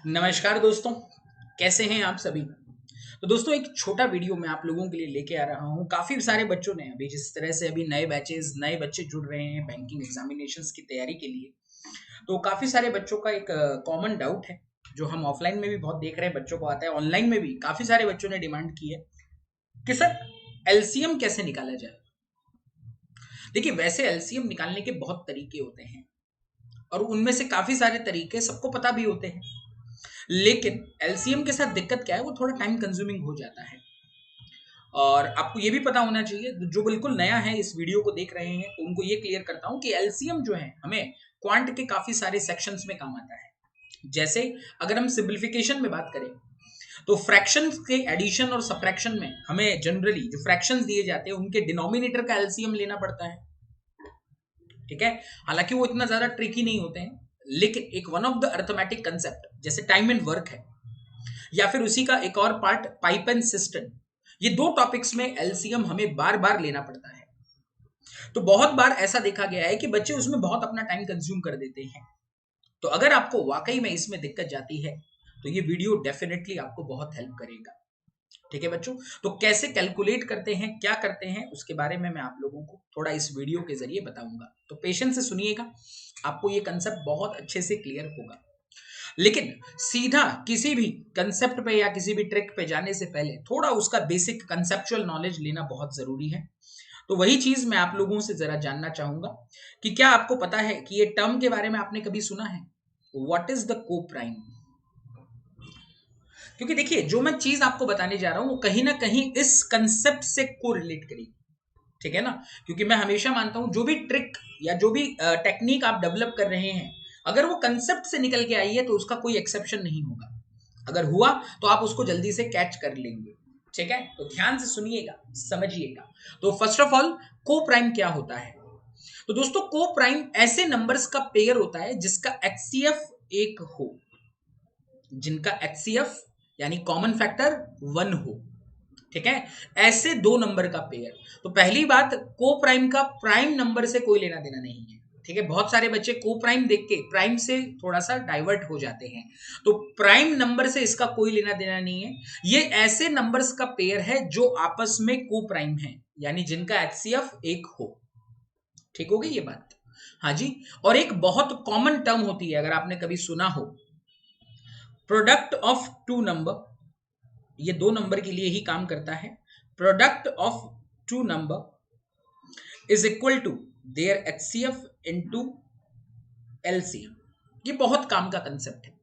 नमस्कार दोस्तों, कैसे हैं आप सभी। तो दोस्तों एक छोटा वीडियो मैं आप लोगों के लिए लेके आ रहा हूँ। काफ़ी सारे बच्चों ने अभी जिस तरह से अभी नए बच्चे जुड़ रहे हैं बैंकिंग एग्जामिनेशंस की तैयारी के लिए। तो काफ़ी सारे बच्चों का एक कॉमन डाउट है जो हम ऑफलाइन में भी बहुत देख रहे हैं, बच्चों को आता है, ऑनलाइन में भी काफ़ी सारे बच्चों ने डिमांड की है कि सर एलसीएम कैसे निकाला जाए। देखिए वैसे एलसीएम निकालने के बहुत तरीके होते हैं और उनमें से काफ़ी सारे तरीके सबको पता भी होते हैं, लेकिन एलसीएम के साथ दिक्कत क्या है, वो थोड़ा टाइम कंज्यूमिंग हो जाता है। और आपको ये भी पता होना चाहिए, जो बिल्कुल नया है इस वीडियो को देख रहे हैं तो उनको ये क्लियर करता हूं कि एलसीएम जो है हमें क्वांट के काफी सारे सेक्शंस में काम आता है। जैसे अगर हम सिंपलीफिकेशन में बात करें तो फ्रैक्शंस के एडिशन और सब्ट्रैक्शन में हमें जनरली जो फ्रैक्शंस दिए जाते हैं उनके डिनोमिनेटर का एलसीएम लेना पड़ता है। ठीक है, हालांकि वो इतना ज्यादा ट्रिकी नहीं होते हैं, लेकिन एक one of the arithmetic concept जैसे टाइम एंड वर्क है, या फिर उसी का एक और पार्ट पाइप एंड सिस्टम, ये दो टॉपिक्स में एलसीएम हमें बार बार लेना पड़ता है। तो बहुत बार ऐसा देखा गया है कि बच्चे उसमें बहुत अपना टाइम कंज्यूम कर देते हैं। तो अगर आपको वाकई में इसमें दिक्कत जाती है तो ये वीडियो डेफिनेटली आपको बहुत हेल्प करेगा। ठीक है बच्चों, तो कैसे कैलकुलेट करते हैं, क्या करते हैं, उसके बारे में मैं आप लोगों को थोड़ा इस वीडियो के जरिए बताऊंगा। तो पेशेंस से सुनिएगा, आपको ये कंसेप्ट बहुत अच्छे से क्लियर होगा। लेकिन सीधा किसी भी कंसेप्ट पे या किसी भी ट्रिक पे जाने से पहले थोड़ा उसका बेसिक कंसेप्चुअल नॉलेज लेना बहुत जरूरी है। तो वही चीज मैं आप लोगों से जरा जानना चाहूंगा कि क्या आपको पता है कि ये टर्म के बारे में आपने कभी सुना है, व्हाट इज द को प्राइम। क्योंकि देखिए जो मैं चीज आपको बताने जा रहा हूं वो कहीं ना कहीं इस कंसेप्ट से को रिलेट करेगी। ठीक है ना, क्योंकि मैं हमेशा मानता हूं जो भी ट्रिक या जो भी टेक्निक आप डेवलप कर रहे हैं, अगर वो कंसेप्ट से निकल के आई है तो उसका कोई एक्सेप्शन नहीं होगा। अगर हुआ तो आप उसको जल्दी से कैच कर लेंगे। ठीक है, तो ध्यान से सुनिएगा, समझिएगा। तो फर्स्ट ऑफ ऑल को प्राइम क्या होता है। तो दोस्तों को प्राइम ऐसे नंबर्स का पेयर होता है जिसका एचसीएफ एक हो, जिनका एचसीएफ यानी कॉमन फैक्टर 1 हो। ठीक है, ऐसे दो नंबर का पेयर। तो पहली बात, को प्राइम का प्राइम नंबर से कोई लेना देना नहीं है। ठीक है, बहुत सारे बच्चे को प्राइम देख के प्राइम से थोड़ा सा डाइवर्ट हो जाते हैं। तो प्राइम नंबर से इसका कोई लेना देना नहीं है। ये ऐसे नंबर्स का पेयर है जो आपस में को प्राइम है, यानी जिनका एचसीएफ एक हो। ठीक होगी ये बात। हाँ जी, और एक बहुत कॉमन टर्म होती है, अगर आपने कभी सुना हो, प्रोडक्ट ऑफ टू नंबर। ये दो नंबर के लिए ही काम करता है। Product of two number is equal to their HCF into LCM. ये बहुत काम का कंसेप्ट है।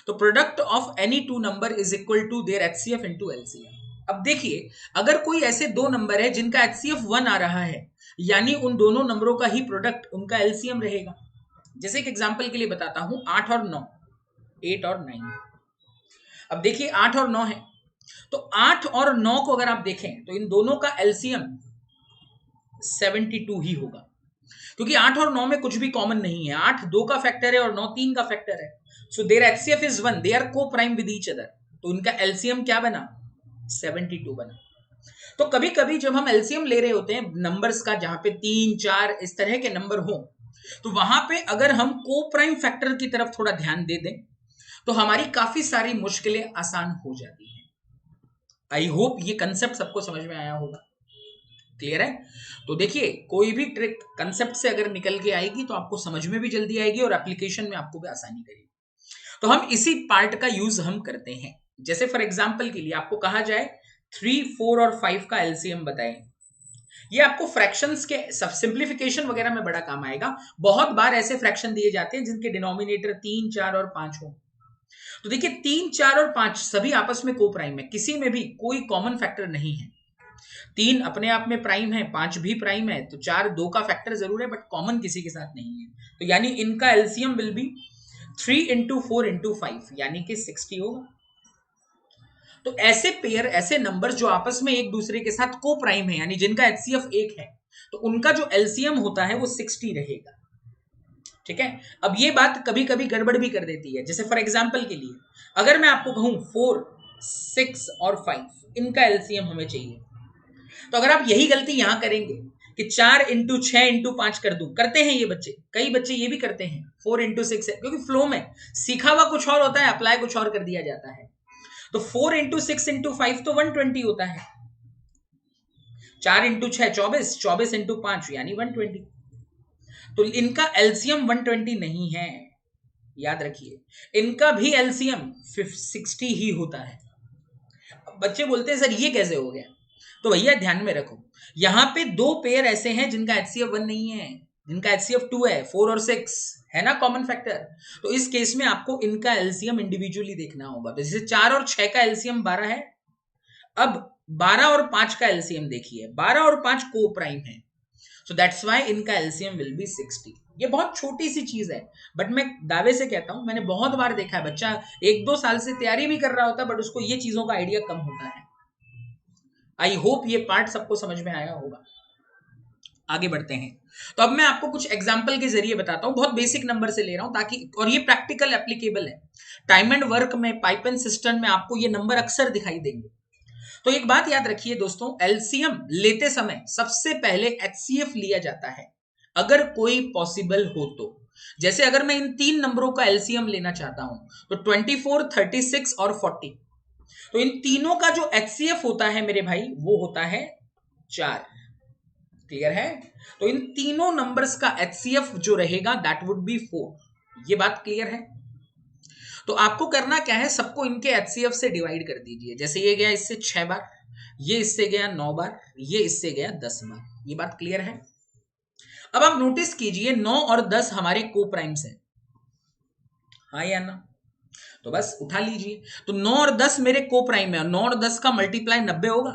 तो product of any two number is equal to their HCF into LCM. अब देखिए, अगर कोई ऐसे दो नंबर है जिनका एचसीएफ 1 आ रहा है, यानी उन दोनों नंबरों का ही प्रोडक्ट उनका एलसीएम रहेगा। जैसे एक एग्जांपल के लिए बताता हूं, 8 और 9, 8 और 9। अब देखिए 8 और 9 है, तो 8 और 9 को अगर आप देखें तो इन दोनों का एलसीएम 72 ही होगा, क्योंकि 8 और 9 में कुछ भी कॉमन नहीं है। 8 2 का फैक्टर है और 9 3 का फैक्टर है। So their HCF is 1, they are coprime with each other. तो इनका एलसीएम क्या बना, 72 बना। तो कभी कभी जब हम एलसीएम ले रहे होते हैं नंबर्स का, जहां पे 3 4 इस तरह के नंबर हो, तो वहां पे अगर हम को प्राइम फैक्टर की तरफ थोड़ा ध्यान दे दें तो हमारी काफी सारी मुश्किलें आसान हो जाती हैं। आई होप ये कंसेप्ट सबको समझ में आया होगा, क्लियर है। तो देखिए कोई भी ट्रिक कंसेप्ट से अगर निकल के आएगी तो आपको समझ में भी जल्दी आएगी और एप्लीकेशन में आपको भी आसानी करेगी। तो हम इसी पार्ट का यूज हम करते हैं। जैसे फॉर एग्जांपल के लिए आपको कहा जाए 3 4 और 5 का एलसीएम बताएं, ये आपको फ्रैक्शंस के सब सिंप्लीफिकेशन वगैरह में बड़ा काम आएगा। बहुत बार ऐसे फ्रैक्शन दिए जाते हैं जिनके डिनोमिनेटर 3 4 और 5 हो। तो देखिए 3 4 और 5 सभी आपस में को प्राइम है, किसी में भी कोई कॉमन फैक्टर नहीं है। 3 अपने आप में प्राइम है, 5 भी प्राइम है, तो 4 2 का फैक्टर जरूर है बट कॉमन किसी के साथ नहीं है। तो यानी इनका LCM will B 3 into 4 into 5, यानी कि 60 होगा। तो ऐसे पेयर, ऐसे नंबर जो आपस में एक दूसरे के साथ को प्राइम है, यानी जिनका एचसीएफ 1 है, तो उनका जो एलसीएम होता है वो 60 रहेगा। ठीक है, अब ये बात कभी कभी गड़बड़ भी कर देती है। जैसे फॉर एग्जांपल के लिए अगर मैं आपको कहूं 4 6 और 5 इनका एलसीएम हमें चाहिए, तो अगर आप यही गलती यहां करेंगे कि 4 इंटू 6 इंटू 5 कर दूं, करते हैं ये बच्चे, कई बच्चे ये भी करते हैं। 4 इंटू 6 है, क्योंकि फ्लो में सीखा हुआ कुछ और होता है, अप्लाई कुछ और कर दिया जाता है। तो 4 इंटू 6 इंटू 5 तो 120 होता है, 4 इंटू 6 24, 24 इंटू 5 यानी 120। तो इनका एलसीएम 120 नहीं है, याद रखिए, इनका भी एलसीएम 60 ही होता है। बच्चे बोलते हैं सर ये कैसे हो गया, तो भैया ध्यान में रखो, यहां पे दो पेयर ऐसे हैं जिनका एचसीएफ 1 नहीं है, जिनका एचसीएफ 2 है, 4 और 6 है ना कॉमन फैक्टर। तो इस केस में आपको इनका एलसीएम इंडिविजुअली देखना होगा। तो जैसे 4 और 6 का एलसीएम 12 है, अब 12 और 5 का एलसीएम देखिए, 12 और 5 को प्राइम है, सो दैट्स व्हाई इनका एलसीएम विल बी 60। ये बहुत छोटी सी चीज है, बट मैं दावे से कहता हूं, मैंने बहुत बार देखा है, बच्चा 1-2 साल से तैयारी भी कर रहा होता है, बट उसको ये चीजों का आइडिया कम होता है। आई होप ये पार्ट सबको समझ में आया होगा। आगे बढ़ते हैं, तो अब मैं आपको कुछ एग्जाम्पल के जरिए बताता हूं, बहुत बेसिक नंबर से ले रहा हूं ताकि, और ये प्रैक्टिकल एप्लीकेबल है टाइम एंड वर्क में, पाइप एंड सिस्टम में आपको ये नंबर अक्सर दिखाई देंगे। तो एक बात याद रखिए दोस्तों, एलसीएम लेते समय सबसे पहले एचसीएफ लिया जाता है अगर कोई पॉसिबल हो तो। जैसे अगर मैं इन 3 नंबरों का एलसीएम लेना चाहता हूं तो 24, 36 और 40, तो इन तीनों का जो एचसीएफ होता है मेरे भाई वो होता है 4। क्लियर है? तो इन तीनों नंबर्स का एचसीएफ जो रहेगा दैट वुड बी 4। ये बात क्लियर है? तो आपको करना क्या है, सबको इनके एचसीएफ से डिवाइड कर दीजिए। जैसे ये गया इससे 6 बार, ये इससे गया 9 बार, ये इससे गया 10 बार। ये बात क्लियर है? अब आप नोटिस कीजिए 9 और 10 हमारे को प्राइम्स हैं, हाँ या ना? तो बस उठा लीजिए, तो 9 और 10 मेरे को प्राइम है, और 9 और 10 का मल्टीप्लाई 90 होगा,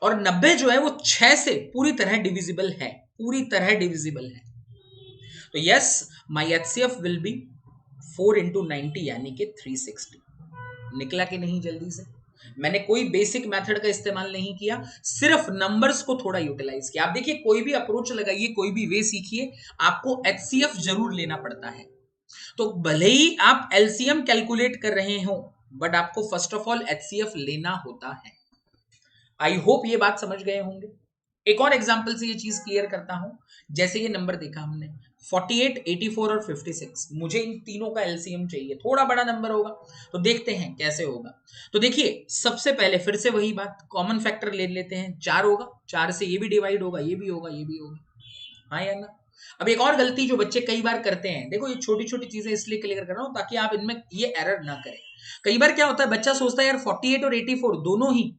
और 90 जो है वो 6 से पूरी तरह डिविजिबल है, पूरी तरह डिविजिबल है। तो yes, my HCF will be 4 into 90 यानी कि 360। निकला कि नहीं जल्दी से? मैंने कोई बेसिक मेथड का इस्तेमाल नहीं किया, सिर्फ नंबर्स को थोड़ा यूटिलाइज किया। आप देखिए, कोई भी अप्रोच लगाइए, कोई भी वे सीखिए, आपको एचसीएफ जरूर लेना पड़ता है। तो भले ही आप एलसीएम कैलकुलेट कर रहे हो, बट आपको फर्स्ट ऑफ ऑल एचसीएफ लेना होता है। आई होप ये बात समझ गए होंगे। एक और एग्जांपल से ये चीज क्लियर करता हूं। जैसे ये नंबर देखा हमने 48, 84 और 56, मुझे इन तीनों का एलसीएम चाहिए, थोड़ा बड़ा नंबर होगा, तो देखते हैं कैसे होगा। तो देखिए, सबसे पहले फिर से वही बात, कॉमन फैक्टर ले लेते हैं, 4 होगा, 4 से ये भी डिवाइड होगा, ये भी होगा, ये भी होगा, हाँ या ना? अब एक और गलती जो बच्चे कई बार करते हैं, देखो ये छोटी छोटी चीजें इसलिए क्लियर कर रहा हूं ताकि आप इनमें ये एरर ना करें। कई बार क्या होता है, बच्चा सोचता है यार 48 और 84 दोनों ही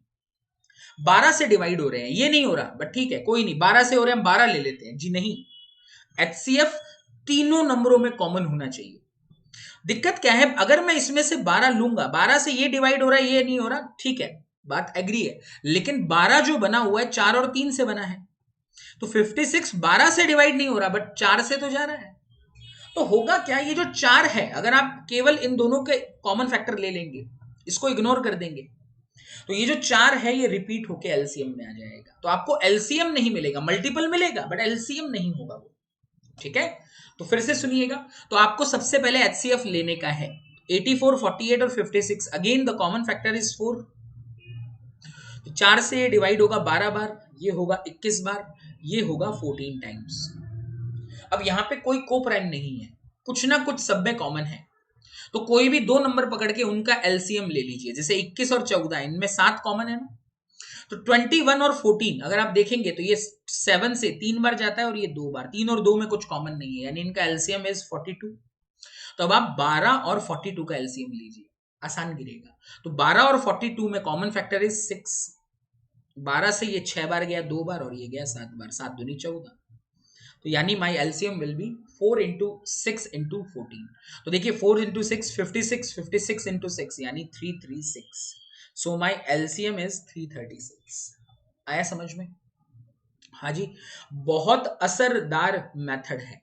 12 से डिवाइड हो रहे हैं, ये नहीं हो रहा, बट ठीक है कोई नहीं, 12 से हो रहे हैं, हम 12 ले लेते हैं। जी नहीं, एचसीएफ तीनों नंबरों में कॉमन होना चाहिए। दिक्कत क्या है, अगर मैं इसमें से 12 लूंगा, 12 से ये डिवाइड हो रहा है, ये नहीं हो रहा, ठीक है, बात एग्री है, लेकिन 12 जो बना हुआ है 4 और 3 से बना है, तो 56 12 से डिवाइड नहीं हो रहा, बट 4 से तो जा रहा है। तो होगा क्या, ये जो 4 है, अगर आप केवल इन दोनों के कॉमन फैक्टर ले लेंगे, इसको इग्नोर कर देंगे, तो ये जो 4 है ये रिपीट होके एलसीएम में आ जाएगा। तो आपको एलसीएम नहीं मिलेगा, मल्टीपल मिलेगा, बट एलसीएम नहीं होगा वो। ठीक है, तो फिर से सुनिएगा। तो आपको सबसे पहले एचसीएफ लेने का है 84, 48 और 56। Again the common factor is 4। 4 से ये डिवाइड होगा 12 बार, ये होगा 21 बार, ये होगा 14 टाइम्स। अब यहां पे कोई को प्राइम नहीं है, कुछ ना कुछ सब में कॉमन है, तो कोई भी 2 नंबर पकड़ के उनका एलसीएम ले लीजिए। जैसे 21 और 14, इनमें 7 कॉमन है ना, तो 21 और 14 अगर आप देखेंगे तो ये 7 से 3 बार जाता है, और ये 2 बार, 3 और 2 में कुछ कॉमन नहीं है, यानी इनका एलसीएम इज 42। तो अब आप 12 और 42 का एलसीएम लीजिए, आसान गिरेगा। तो 12 और 42 में कॉमन फैक्टर इज 6। 12 से ये 6 बार गया 2 बार, और ये गया 7 बार, 7 दूनी 14, तो यानी my LCM will be 4 into 6 into 14। तो देखिए 4 इंटू 6 56, 56 इंटू 6 यानी 336। सो माई एलसीएम इज 336। आया समझ में? हाँ जी, बहुत असरदार मेथड है।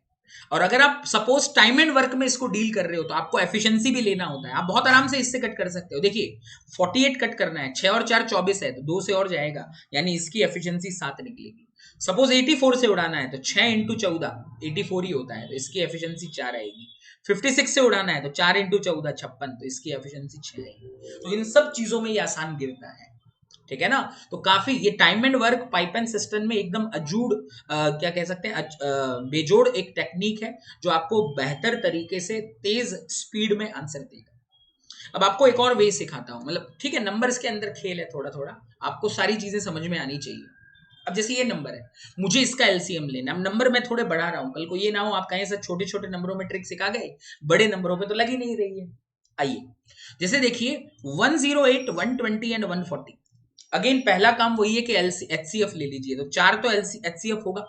और अगर आप सपोज टाइम एंड वर्क में इसको डील कर रहे हो तो आपको एफिशिएंसी भी लेना होता है, आप बहुत आराम से इससे कट कर सकते हो। देखिए 48 कट करना है, 6 और 4 24 है, तो 2 से और जाएगा, यानी इसकी एफिशिएंसी 7 निकलेगी। सपोज 84 से उड़ाना है तो 6 इंटू 14 84 ही होता है, तो इसकी एफिशिएंसी 4 आएगी। 56 से उड़ाना है तो 4 इंटू 14 56, तो इसकी एफिशिएंसी 6 आएगी। तो इन सब चीजों में ये आसान गिरता है। ठीक है ना। तो काफी ये time and work pipe and system में एकदम अजूड़ क्या कह सकते हैं बेजोड़ एक टेक्निक है जो आपको बेहतर तरीके से तेज स्पीड में आंसर देगा। अब आपको एक और वे सिखाता हूं, मतलब ठीक है नंबर्स के अंदर खेल है, थोड़ा थोड़ा आपको सारी चीजें समझ में आनी चाहिए। अब जैसे ये नंबर है, मुझे इसका एलसीएम लेना, अब नंबर मैं थोड़े बढ़ा रहा हूं, कल को ये ना हो आप कहें सर छोटे छोटे नंबरों में ट्रिक सिखा गए, बड़े नंबरों पे तो लग ही नहीं रही है। आइए जैसे देखिए 108, 120 एंड 140। अगेन पहला काम वही है कि एचसीएफ ले लीजिए, तो 4 तो एचसीएफ होगा,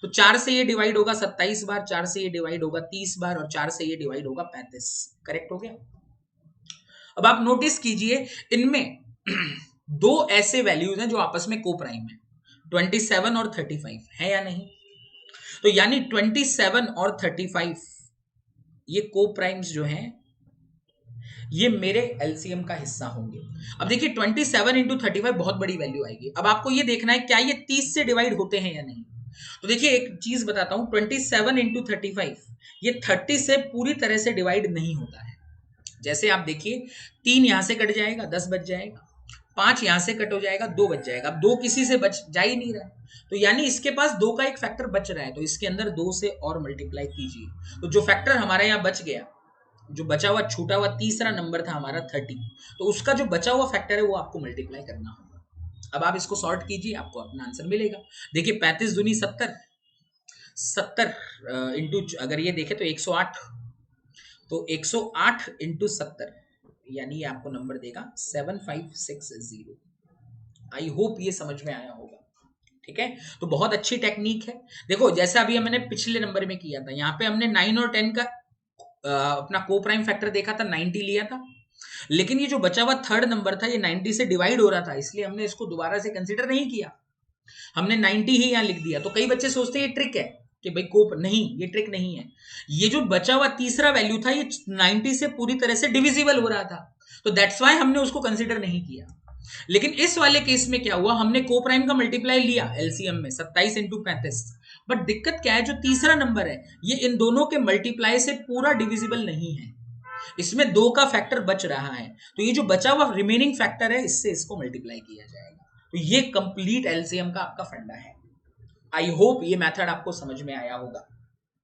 तो 4 से ये डिवाइड होगा 27 बार, 4 से ये डिवाइड होगा 30 बार, और 4 से ये डिवाइड होगा 35। करेक्ट हो गया। अब आप नोटिस कीजिए इनमें दो ऐसे वैल्यूज हैं जो आपस में को प्राइम है, 27 और 35 है या नहीं। तो यानी 27 और 35 ये को प्राइम्स जो हैं ये मेरे एलसीएम का हिस्सा होंगे। अब देखिए 27 इंटू 35 बहुत बड़ी वैल्यू आएगी। अब आपको ये देखना है क्या ये 30 से डिवाइड होते हैं या नहीं। तो देखिए एक चीज बताता हूं, 27 इंटू 35 ये 30 से पूरी तरह से डिवाइड नहीं होता है। जैसे आप देखिए 3 यहां से कट जाएगा 10 बच जाएगा, 5 यहां से कट हो जाएगा 2 बच जाएगा, अब 2 किसी से बच जा ही नहीं रहा है, तो यानी इसके पास 2 का एक फैक्टर बच रहा है, तो इसके अंदर 2 से और मल्टीप्लाई कीजिए। तो जो फैक्टर हमारे यहाँ बच गया, जो बचा हुआ छूटा हुआ तीसरा नंबर था हमारा 30, तो उसका जो बचा हुआ फैक्टर है वो आपको मल्टीप्लाई करना होगा। अब आप इसको सॉर्ट कीजिए, आपको अपना आंसर मिलेगा। देखिए 35 दूनी 70, 70 इंटू अगर ये देखे तो 108, तो 108 इंटू 70 यानी ये आपको नंबर देगा 7560। आई होप ये समझ में आया होगा। ठीक है, तो बहुत अच्छी टेक्निक है। देखो जैसा अभी मैंने पिछले नंबर में किया था, यहाँ पे हमने 9 और 10 का अपना को प्राइम फैक्टर देखा था, 90 लिया था, लेकिन ये जो बचा हुआ थर्ड नंबर था ये 90 से डिवाइड हो रहा था, इसलिए हमने इसको दोबारा से कंसिडर नहीं किया, हमने 90 ही यहाँ लिख दिया। तो कई बच्चे सोचते हैं ये ट्रिक है कि भाई कोप, नहीं ये ट्रिक नहीं है। ये जो बचा हुआ तीसरा वैल्यू था ये 90 से पूरी तरह से डिविजिबल हो रहा था, तो दैट्स वाई हमने उसको कंसिडर नहीं किया। लेकिन इस वाले केस में क्या हुआ, हमने को प्राइम का मल्टीप्लाई लिया एलसीएम में 27 इंटू 35, बट दिक्कत क्या है, जो तीसरा नंबर है ये इन दोनों के मल्टीप्लाई से पूरा डिविजिबल नहीं है, इसमें 2 का फैक्टर बच रहा है, तो ये जो बचा हुआ रिमेनिंग फैक्टर है इससे इसको मल्टीप्लाई किया जाएगा। तो ये कंप्लीट एलसीएम का आपका फंडा है। आई होप ये मेथड आपको समझ में आया होगा।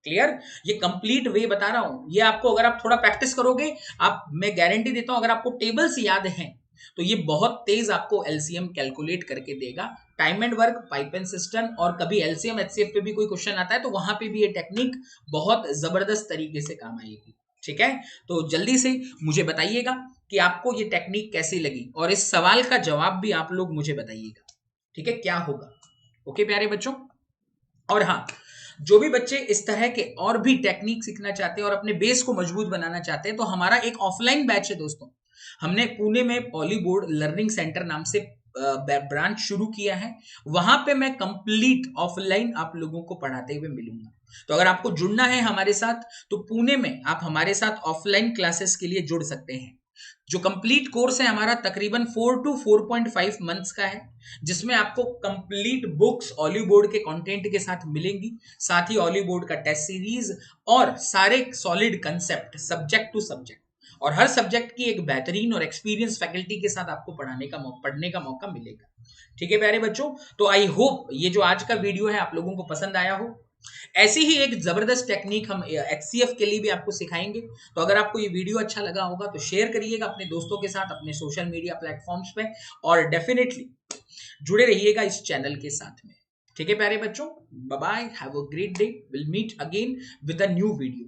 क्लियर, ये कंप्लीट वे बता रहा हूं, ये आपको अगर आप थोड़ा प्रैक्टिस करोगे, आप मैं गारंटी देता हूं अगर आपको टेबल्स याद हैं तो ये बहुत तेज आपको एलसीएम कैलकुलेट करके देगा। Time and work, pipe and system, और कभी एलसीएम एचसीएफ पे भी कोई क्वेश्चन आता है तो वहां पे भी ये टेक्निक बहुत जबरदस्त तरीके से काम आएगी। ठीक है, तो जल्दी से मुझे बताइएगा कि आपको ये टेक्निक कैसी लगी, और इस सवाल का जवाब भी आप लोग मुझे बताइएगा। ठीक है, क्या होगा। ओके प्यारे बच्चों, और हाँ, जो भी बच्चे इस तरह के और भी टेक्निक सीखना चाहते हैं और अपने बेस को मजबूत बनाना चाहते हैं, तो हमारा एक ऑफलाइन बैच है दोस्तों। हमने पुणे में पॉलीबोर्ड लर्निंग सेंटर नाम से ब्रांच शुरू किया है, वहां पे मैं कंप्लीट ऑफलाइन आप लोगों को पढ़ाते हुए मिलूंगा। तो अगर आपको जुड़ना है हमारे साथ तो पुणे में आप हमारे साथ ऑफलाइन क्लासेस के लिए जुड़ सकते हैं। जो कंप्लीट कोर्स है हमारा तकरीबन 4 to 4.5 मंथ्स का है, जिसमें आपको कंप्लीट बुक्स ऑलिव बोर्ड के कंटेंट के साथ मिलेंगी, साथ ही ऑलिव बोर्ड का टेस्ट सीरीज और सारे solid concept subject to subject, और हर सब्जेक्ट की एक बेहतरीन और एक्सपीरियंस फैकल्टी के साथ आपको पढ़ने का मौका मिलेगा। ठीक है प्यारे बच्चों, तो आई होप ये जो आज का वीडियो है आप लोगों को पसंद आया हो। ऐसी ही एक जबरदस्त टेक्निक हम एचसीएफ के लिए भी आपको सिखाएंगे। तो अगर आपको ये वीडियो अच्छा लगा होगा तो शेयर करिएगा अपने दोस्तों के साथ अपने सोशल मीडिया प्लेटफॉर्म्स पे, और डेफिनेटली जुड़े रहिएगा इस चैनल के साथ में। ठीक है प्यारे बच्चों, bye bye, have a great day, will meet again with a new video.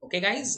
Okay guys.